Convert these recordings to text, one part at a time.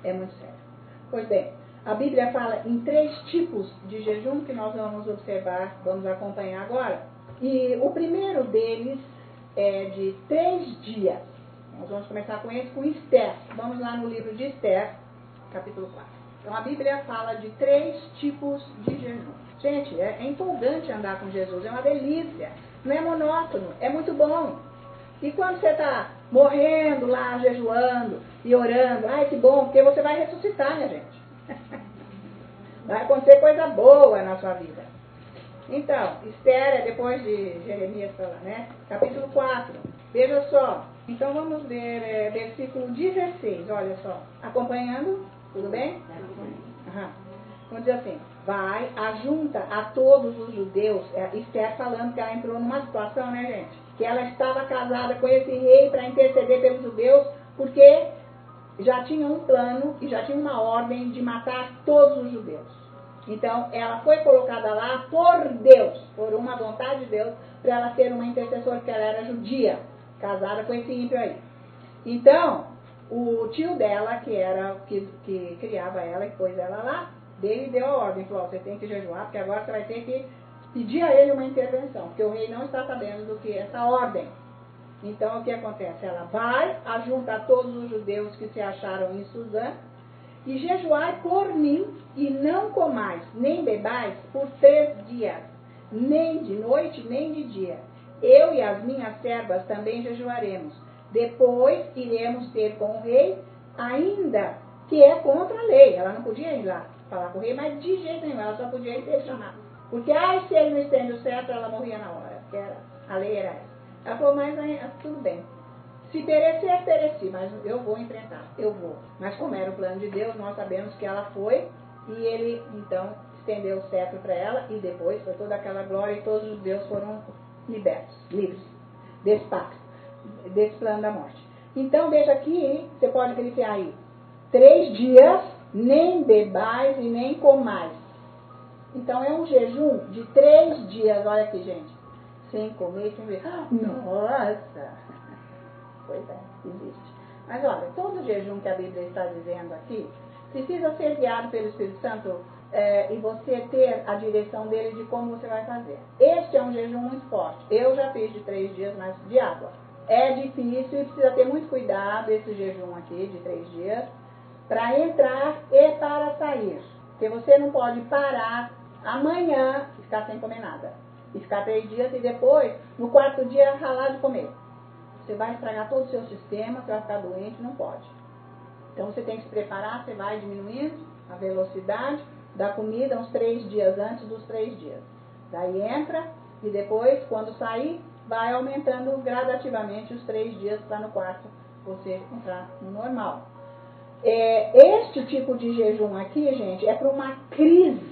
É muito sério. Pois bem, a Bíblia fala em 3 tipos de jejum que nós vamos observar, vamos acompanhar agora. E o primeiro deles é de 3 dias. Nós vamos começar com esse, com Esther. Vamos lá no livro de Esther, capítulo 4. Então a Bíblia fala de 3 tipos de jejum. Gente, é empolgante andar com Jesus, é uma delícia. Não é monótono, é muito bom. E quando você está morrendo lá, jejuando e orando, ai que bom, porque você vai ressuscitar, minha gente. Vai acontecer coisa boa na sua vida. Então, Esther é depois de Jeremias falar, né? Capítulo 4. Veja só. Então vamos ver versículo 16, olha só. Acompanhando? Tudo bem? Aham. Vamos dizer assim, vai, ajunta a todos os judeus, Esther falando que ela entrou numa situação, né, gente? Que ela estava casada com esse rei para interceder pelos judeus, porque já tinha um plano e já tinha uma ordem de matar todos os judeus. Então, ela foi colocada lá por Deus, por uma vontade de Deus, para ela ser uma intercessora, porque ela era judia, casada com esse ímpio aí. Então, o tio dela, que criava ela e pôs ela lá, dele deu a ordem, falou, você tem que jejuar, porque agora você vai ter que pedir a ele uma intervenção, porque o rei não está sabendo do que é essa ordem. Então, o que acontece? Ela vai, ajunta a todos os judeus que se acharam em Suzã, e jejuai por mim, e não comais, nem bebais, por 3 dias, nem de noite, nem de dia. Eu e as minhas servas também jejuaremos. Depois iremos ter com o rei, ainda que é contra a lei. Ela não podia ir lá falar com o rei, mas de jeito nenhum, ela só podia ir ser chamada. Porque, se ele não estende o cetro, ela morria na hora, porque a lei era essa. Ela falou, mas tudo bem. Se perecer, pereci, mas eu vou enfrentar, eu vou. Mas como era o plano de Deus, nós sabemos que ela foi, e ele, então, estendeu o cetro para ela, e depois foi toda aquela glória, e todos os judeus foram libertos, livres, desse pacto, desse plano da morte. Então, veja aqui, você pode verificar aí, 3 dias, nem bebais e nem comais. Então, é um jejum de 3 dias, olha aqui, gente, sem comer, sem beber. Nossa! Pois é, existe. Mas olha, todo jejum que a Bíblia está dizendo aqui, precisa ser guiado pelo Espírito Santo e você ter a direção dele de como você vai fazer. Este é um jejum muito forte. Eu já fiz de 3 dias, mas de água. É difícil e precisa ter muito cuidado esse jejum aqui de 3 dias, para entrar e para sair. Porque você não pode parar amanhã e ficar sem comer nada. E ficar 3 dias e depois, no 4º dia, ralar de comer. Você vai estragar todo o seu sistema, você vai ficar doente, não pode. Então você tem que se preparar, você vai diminuindo a velocidade da comida uns 3 dias antes dos 3 dias. Daí entra e depois, quando sair, vai aumentando gradativamente os 3 dias para no 4º você entrar no normal. Este tipo de jejum aqui, gente, é para uma crise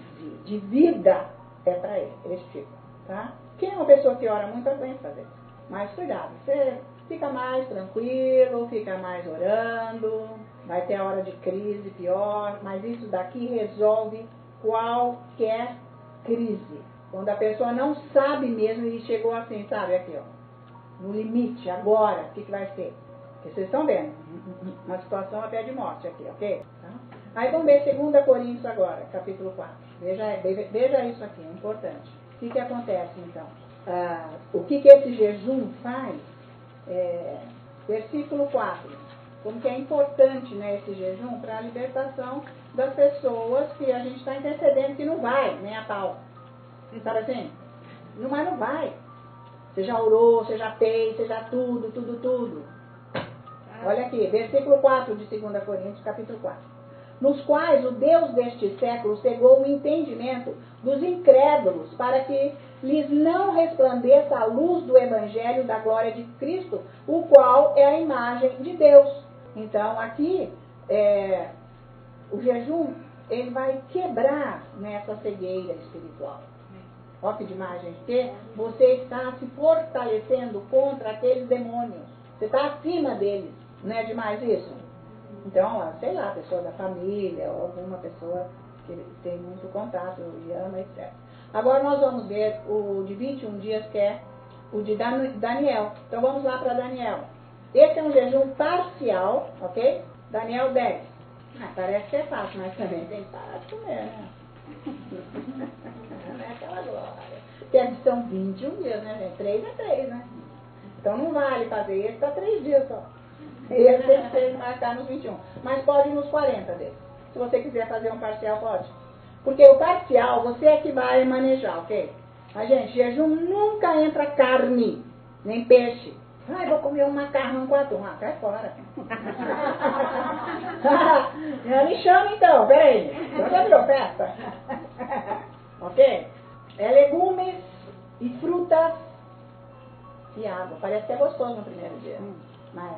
de vida, é para esse tipo, tá? Quem é uma pessoa que ora muito, tem que fazer. Mas cuidado, você fica mais tranquilo, fica mais orando, vai ter a hora de crise pior, mas isso daqui resolve qualquer crise. Quando a pessoa não sabe mesmo e chegou assim, sabe, aqui ó, no limite, agora, o que vai ser? Porque vocês estão vendo, uma situação até de morte aqui, ok? Tá? Aí vamos ver 2 Coríntios agora, capítulo 4. Veja isso aqui, é importante. O que acontece então? O que esse jejum faz? Versículo 4. Como que é importante, né, esse jejum para a libertação das pessoas que a gente está intercedendo que não vai, nem a pau. Sabe assim? Mas não vai. Você já orou, você já fez, você já tudo. Olha aqui, versículo 4 de 2 Coríntios, capítulo 4. Nos quais o Deus deste século cegou o entendimento dos incrédulos, para que lhes não resplandeça a luz do Evangelho da glória de Cristo, o qual é a imagem de Deus. Então, aqui, o jejum, ele vai quebrar nessa cegueira espiritual. Olha que demais, gente, porque você está se fortalecendo contra aqueles demônios. Você está acima deles. Não é demais isso? Então, sei lá, pessoa da família, ou alguma pessoa que tem muito contato e ama, etc. Agora nós vamos ver o de 21 dias, que é o de Daniel. Então vamos lá para Daniel. Esse é um jejum parcial, ok? Daniel 10. Parece que é fácil, mas também tem que parar de comer, né? Não é aquela glória. Porque são 21 dias, né, gente? 3 é 3, né? Então não vale fazer esse para 3 dias só. Esse tem que ser marcar nos 21. Mas pode ir nos 40 deles. Se você quiser fazer um parcial, pode. Porque o parcial, você é que vai manejar, ok? Mas, gente, jejum nunca entra carne, nem peixe. Ai, vou comer um macarrão com atum. Ah, cai fora. Não me chama então, peraí. Então já virou festa. Ok? É legumes e frutas e água. Parece que é gostoso no primeiro dia. Mas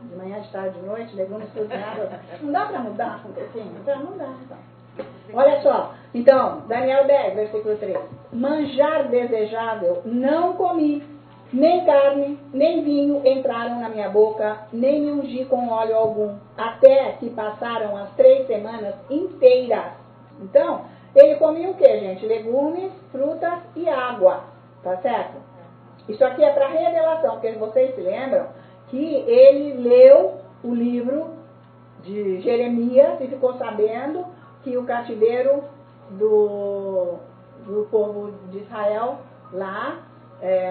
de manhã, de tarde, de noite, legumes, frutas e água. Não dá pra mudar um pouquinho? Então não dá, então. Olha só. Então, Daniel 10, versículo 3. Manjar desejável não comi. Nem carne, nem vinho entraram na minha boca, nem me ungi com óleo algum, até que passaram as 3 semanas inteiras. Então, ele comia o que, gente? Legumes, frutas e água, tá certo? Isso aqui é para revelação, porque vocês se lembram que ele leu o livro de Jeremias e ficou sabendo que o cativeiro do povo de Israel lá,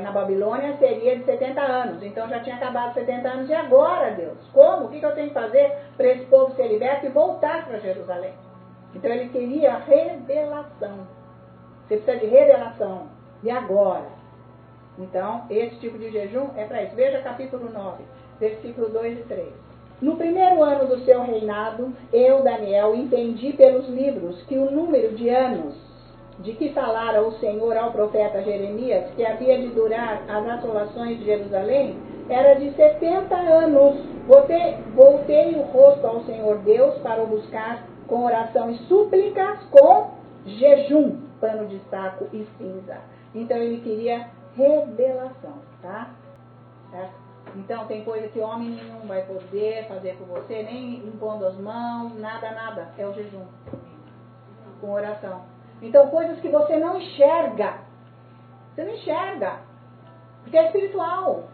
na Babilônia seria de 70 anos. Então já tinha acabado 70 anos. E agora, Deus? Como? O que eu tenho que fazer para esse povo ser liberto e voltar para Jerusalém? Então ele queria revelação. Você precisa de revelação. E agora? Então, esse tipo de jejum é para isso. Veja capítulo 9, versículo 2 e 3. No primeiro ano do seu reinado, eu, Daniel, entendi pelos livros que o número de anos de que falara o Senhor ao profeta Jeremias, que havia de durar as assolações de Jerusalém, era de 70 anos. Voltei o rosto ao Senhor Deus para o buscar com oração e súplicas, com jejum, pano de saco e cinza. Então ele queria revelação, tá? Certo? Então tem coisa que homem nenhum vai poder fazer por você, nem impondo as mãos, nada, é o jejum, com oração. Então, coisas que você não enxerga. Você não enxerga. Porque é espiritual.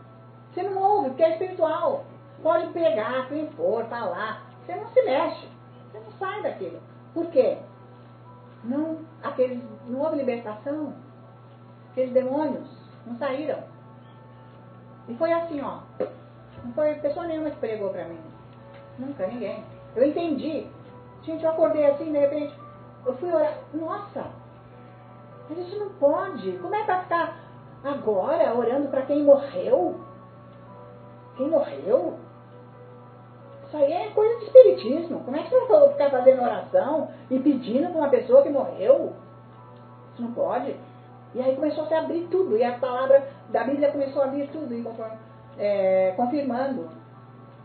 Você não ouve, porque é espiritual. Pode pegar quem for, falar. Você não se mexe. Você não sai daquilo. Por quê? Não houve libertação. Aqueles demônios não saíram. E foi assim, ó. Não foi pessoa nenhuma que pregou pra mim. Nunca, ninguém. Eu entendi. Gente, eu acordei assim, de repente... Eu fui orar, nossa, mas isso não pode. Como é que vai ficar agora orando para quem morreu? Quem morreu? Isso aí é coisa de espiritismo. Como é que você vai ficar fazendo oração e pedindo para uma pessoa que morreu? Isso não pode. E aí começou a se abrir tudo. E a palavra da Bíblia começou a abrir tudo, confirmando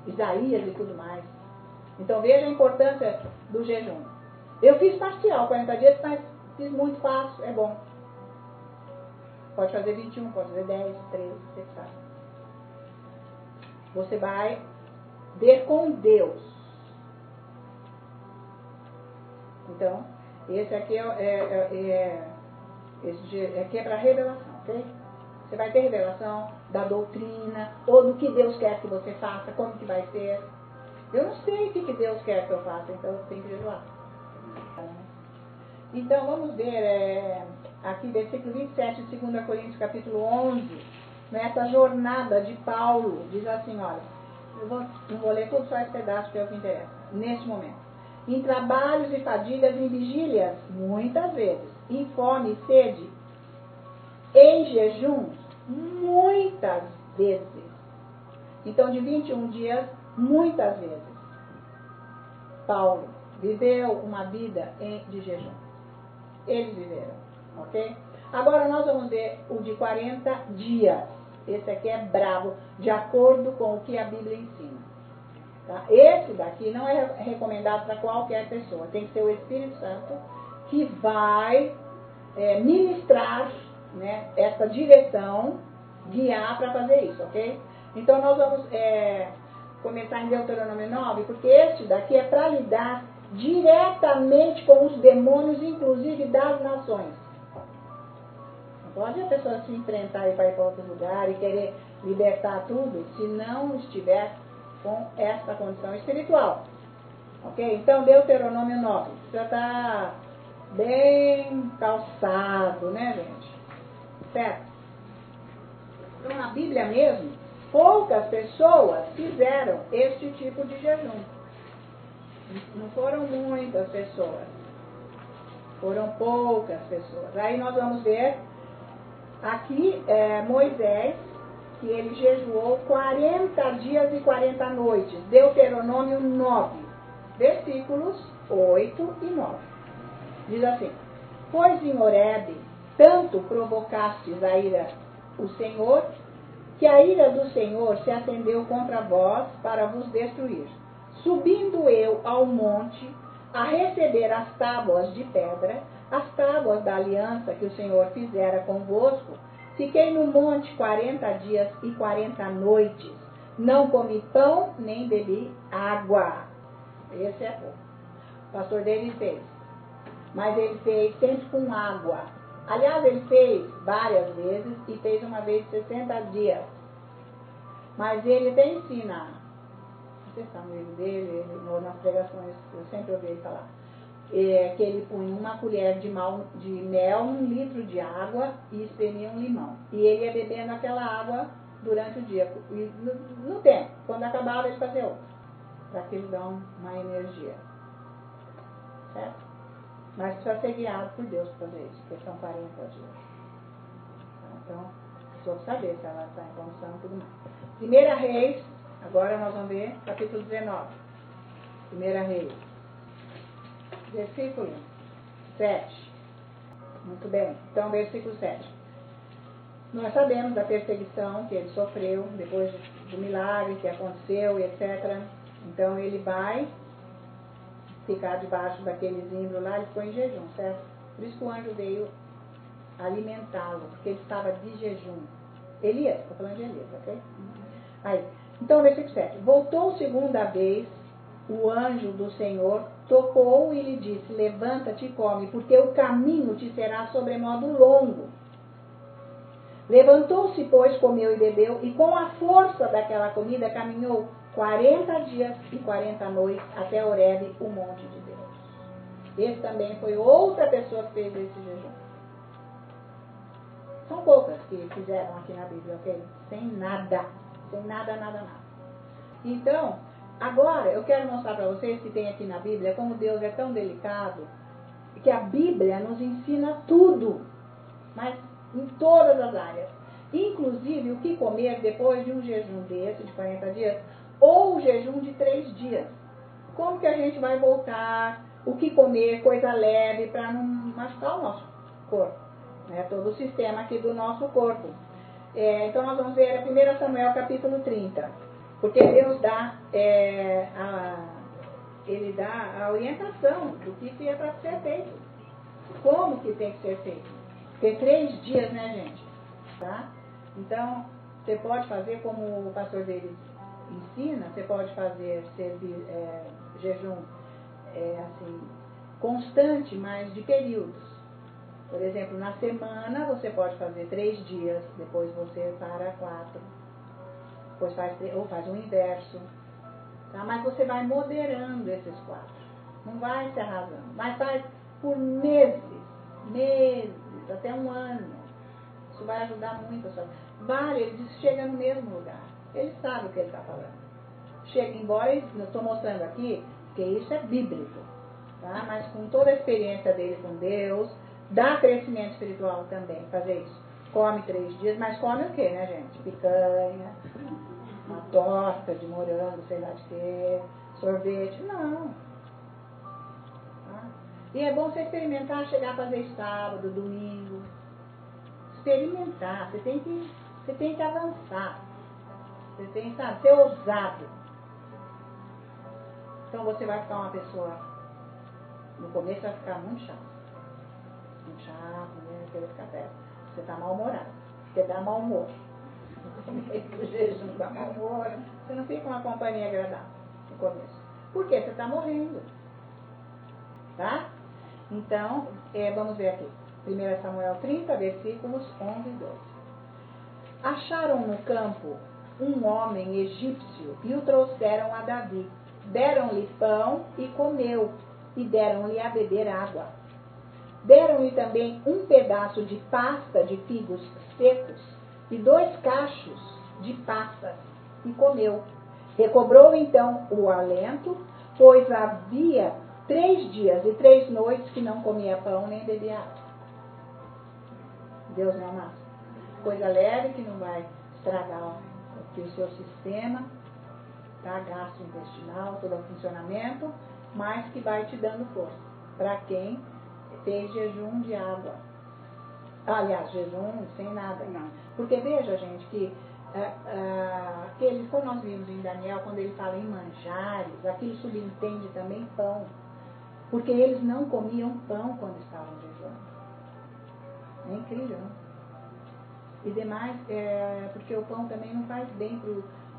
Isaías e tudo mais. Então veja a importância do jejum. Eu fiz parcial, 40 dias, mas fiz muito fácil, é bom. Pode fazer 21, pode fazer 10, 13, você sabe. Você vai ver com Deus. Então, esse aqui esse aqui é para revelação, ok? Você vai ter revelação da doutrina, ou do que Deus quer que você faça, como que vai ser. Eu não sei o que Deus quer que eu faça, então eu tenho que jejuar. Então, vamos ver aqui, versículo 27 de 2 Coríntios, capítulo 11, nessa jornada de Paulo, diz assim, olha, não vou ler tudo, só esse pedaço que é o que interessa, neste momento. Em trabalhos e fadigas, em vigílias, muitas vezes, em fome e sede, em jejuns, muitas vezes. Então, de 21 dias, muitas vezes. Paulo viveu uma vida de jejum. Eles viveram, ok? Agora nós vamos ver o de 40 dias. Esse aqui é bravo, de acordo com o que a Bíblia ensina. Tá? Esse daqui não é recomendado para qualquer pessoa. Tem que ser o Espírito Santo que vai ministrar, né, essa direção, guiar para fazer isso, ok? Então nós vamos começar em Deuteronômio 9, porque este daqui é para lidar diretamente com os demônios, inclusive das nações. Não pode a pessoa se enfrentar e para ir para outro lugar e querer libertar tudo se não estiver com essa condição espiritual. Ok? Então, Deuteronômio 9. Já está bem calçado, né, gente? Certo? Então, na Bíblia mesmo, poucas pessoas fizeram este tipo de jejum. Não foram muitas pessoas. Foram poucas pessoas. Aí nós vamos ver aqui Moisés, que ele jejuou 40 dias e 40 noites. Deuteronômio 9, versículos 8 e 9. Diz assim: Pois em Horebe tanto provocastes a ira o Senhor, que a ira do Senhor se acendeu contra vós para vos destruir. Subindo eu ao monte a receber as tábuas de pedra, as tábuas da aliança que o Senhor fizera convosco, fiquei no monte 40 dias e 40 noites. Não comi pão, nem bebi água. Esse é pouco. O pastor dele fez. Mas ele fez sempre com água. Aliás, ele fez várias vezes e fez uma vez 60 dias. Mas ele até ensina, vocês estão no livro dele, nas pregações, eu sempre ouvi ele falar, que ele punha uma colher de mel num litro de água e espremia um limão. E ele ia bebendo aquela água durante o dia. E no tempo, quando acabava, ele fazia outra, para aquilo dar uma energia. Certo? Mas precisa ser guiado por Deus para fazer isso, porque são 40 dias. Então, preciso saber se ela está em condição e tudo mais. Primeira Reis, agora nós vamos ver capítulo 19. Primeira Reis, versículo 7. Muito bem, então versículo 7. Nós sabemos da perseguição que ele sofreu depois do milagre que aconteceu e etc. Então ele vai ficar debaixo daquele zimbro lá, ele ficou em jejum, certo? Por isso que o anjo veio alimentá-lo, porque ele estava de jejum. Elias, estou falando de Elias, ok? Aí, então, versículo 7. Voltou segunda vez o anjo do Senhor, tocou e lhe disse: Levanta-te e come, porque o caminho te será sobremodo longo. Levantou-se, pois, comeu e bebeu, e com a força daquela comida caminhou 40 dias e 40 noites até Horebe, o monte de Deus. Esse também foi outra pessoa que fez esse jejum. São poucas que fizeram aqui na Bíblia, ok? Sem nada, nada. Então, agora eu quero mostrar para vocês que tem aqui na Bíblia como Deus é tão delicado, que a Bíblia nos ensina tudo, mas em todas as áreas. Inclusive o que comer depois de um jejum desse, de 40 dias, ou o jejum de 3 dias. Como que a gente vai voltar, o que comer, coisa leve, para não machucar o nosso corpo, né? Todo o sistema aqui do nosso corpo. Então nós vamos ver 1 Samuel capítulo 30, porque Deus dá, ele dá a orientação do que é para ser feito, como que tem que ser feito. Porque 3 dias, né, gente? Tá? Então, você pode fazer como o pastor deles ensina, você pode fazer jejum assim, constante, mas de períodos. Por exemplo, na semana você pode fazer 3 dias, depois você para 4, depois faz o inverso. Tá? Mas você vai moderando esses 4. Não vai se arrasando. Mas faz por meses, até 1 ano. Isso vai ajudar muito a sua vida. Ele chega no mesmo lugar. Ele sabe o que ele está falando. Chega, embora eu estou mostrando aqui, que isso é bíblico. Tá? Mas com toda a experiência dele com Deus, dá crescimento espiritual também, fazer isso. Come 3 dias, mas come o que, né, gente? Picanha, uma torta de morango, sei lá de quê, sorvete. Não. Tá? E é bom você experimentar, chegar a fazer sábado, domingo. Experimentar, você tem que avançar. Você tem que ser ousado. Então você vai ficar uma pessoa, no começo vai ficar muito chato. Muito chato, né? Querer ficar perto. Você está mal-humorado. Porque dá mau humor. No meio do jejum dá mau humor. Você não fica uma companhia agradável no começo. Por quê? Você está morrendo. Tá? Então, vamos ver aqui. 1 Samuel 30, versículos 11 e 12. Acharam no campo um homem egípcio e o trouxeram a Davi. Deram-lhe pão e comeu, e deram-lhe a beber água. Deram-lhe também um pedaço de pasta de figos secos e 2 cachos de passas, e comeu. Recobrou então o alento, pois havia 3 dias e 3 noites que não comia pão nem bebia água. Deus me amasse. Coisa leve que não vai estragar o seu sistema, tá? Gastrointestinal, todo o funcionamento, mas que vai te dando força. Para quem fez jejum de água. Aliás, jejum sem nada. Não. Porque veja, gente, que quando nós vimos em Daniel, quando ele fala em manjares, aquilo subentende também pão. Porque eles não comiam pão quando estavam jejuando. É incrível, né? E demais, porque o pão também não faz bem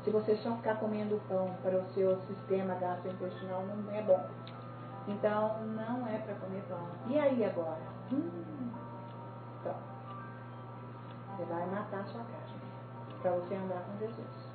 se você só ficar comendo pão para o seu sistema gastrointestinal, não é bom. Então, não é para comer pão. E aí agora? Então, você vai matar a sua carne para você andar com Jesus.